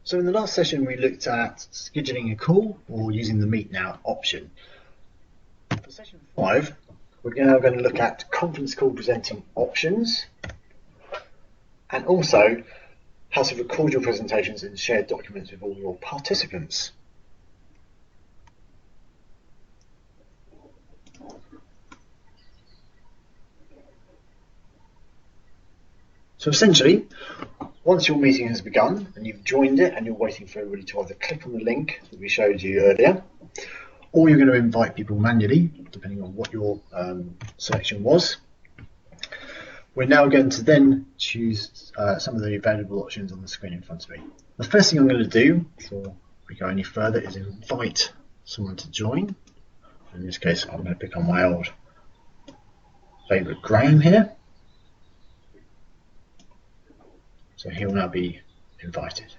So in the last session we looked at scheduling a call or using the Meet Now option. For session 5 we're now going to look at conference call presenting options and also how to record your presentations and share documents with all your participants. So essentially, once your meeting has begun and you've joined it and you're waiting for everybody to either click on the link that we showed you earlier, or you're going to invite people manually, depending on what your selection was, we're now going to then choose some of the available options on the screen in front of me. The first thing I'm going to do before we go any further is invite someone to join. In this case, I'm going to pick on my old favourite Graham here. So he will now be invited.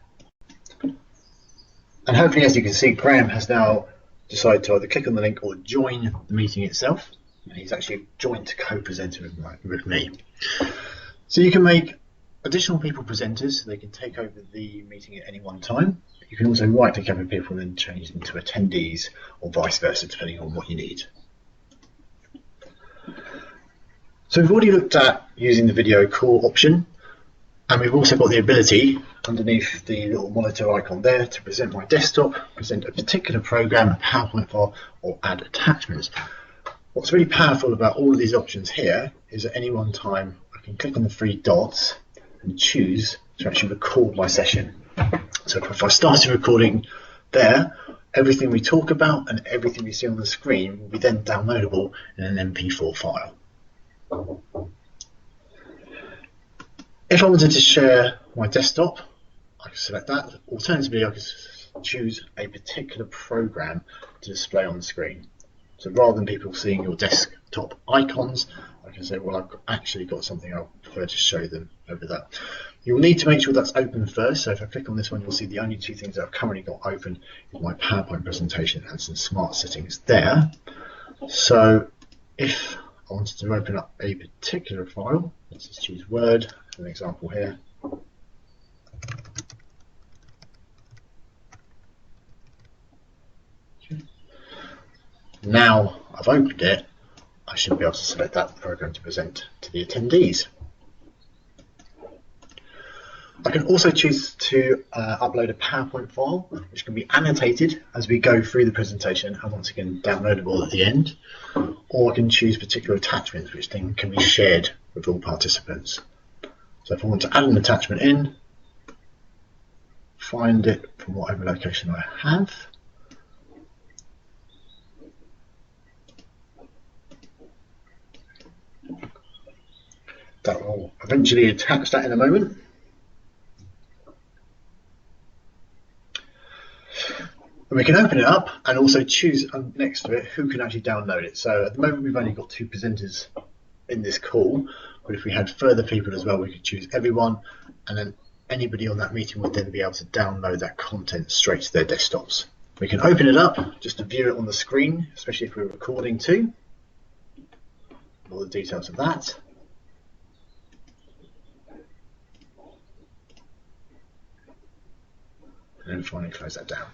And hopefully, as you can see, Graham has now decided to either click on the link or join the meeting itself. And he's actually joined to co-presenter with me. So you can make additional people presenters, so they can take over the meeting at any one time. You can also right-click over people and then change them to attendees or vice versa, depending on what you need. So we've already looked at using the video call option. And we've also got the ability underneath the little monitor icon there to present my desktop, present a particular program, a PowerPoint file, or add attachments. What's really powerful about all of these options here is at any one time I can click on the three dots and choose to actually record my session. So if I started recording there, everything we talk about and everything we see on the screen will be then downloadable in an MP4 file. If I wanted to share my desktop, I can select that. Alternatively, I can choose a particular program to display on the screen. So rather than people seeing your desktop icons, I can say, well, I've actually got something I prefer to show them over that. You'll need to make sure that's open first. So if I click on this one, you'll see the only two things that I've currently got open is my PowerPoint presentation and some smart settings there. So if I wanted to open up a particular file, let's just choose Word. An example here. Now I've opened it, I should be able to select that program to present to the attendees. I can also choose to upload a PowerPoint file, which can be annotated as we go through the presentation and once again downloadable at the end, or I can choose particular attachments which then can be shared with all participants. So if I want to add an attachment in, find it from whatever location I have. That will eventually attach that in a moment. And we can open it up and also choose next to it who can actually download it. So at the moment we've only got 2 presenters in this call, but if we had further people as well, we could choose everyone, and then anybody on that meeting would then be able to download that content straight to their desktops. We can open it up just to view it on the screen, especially if we're recording too. All the details of that. And then finally close that down.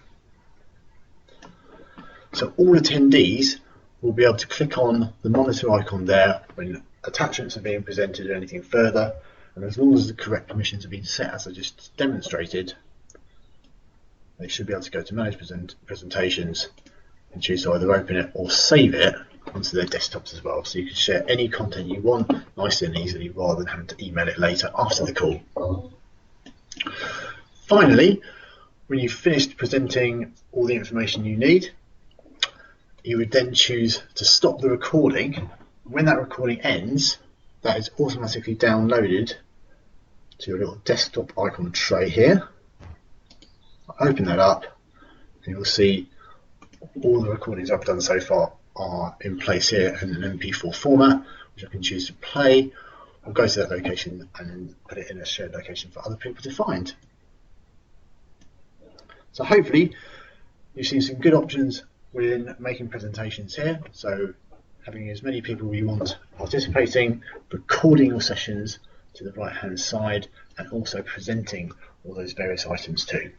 So all attendees will be able to click on the monitor icon there when attachments are being presented or anything further, and as long as the correct permissions have been set as I just demonstrated, they should be able to go to manage presentations and choose to either open it or save it onto their desktops as well, so you can share any content you want nicely and easily rather than having to email it later after the call. Finally, when you've finished presenting all the information you need, you would then choose to stop the recording. When that recording ends, that is automatically downloaded to your little desktop icon tray here. I'll open that up and you'll see all the recordings I've done so far are in place here in an MP4 format, which I can choose to play or go to that location and then put it in a shared location for other people to find. So hopefully you've seen some good options when making presentations here. So having as many people you want participating, recording your sessions to the right hand side, and also presenting all those various items too.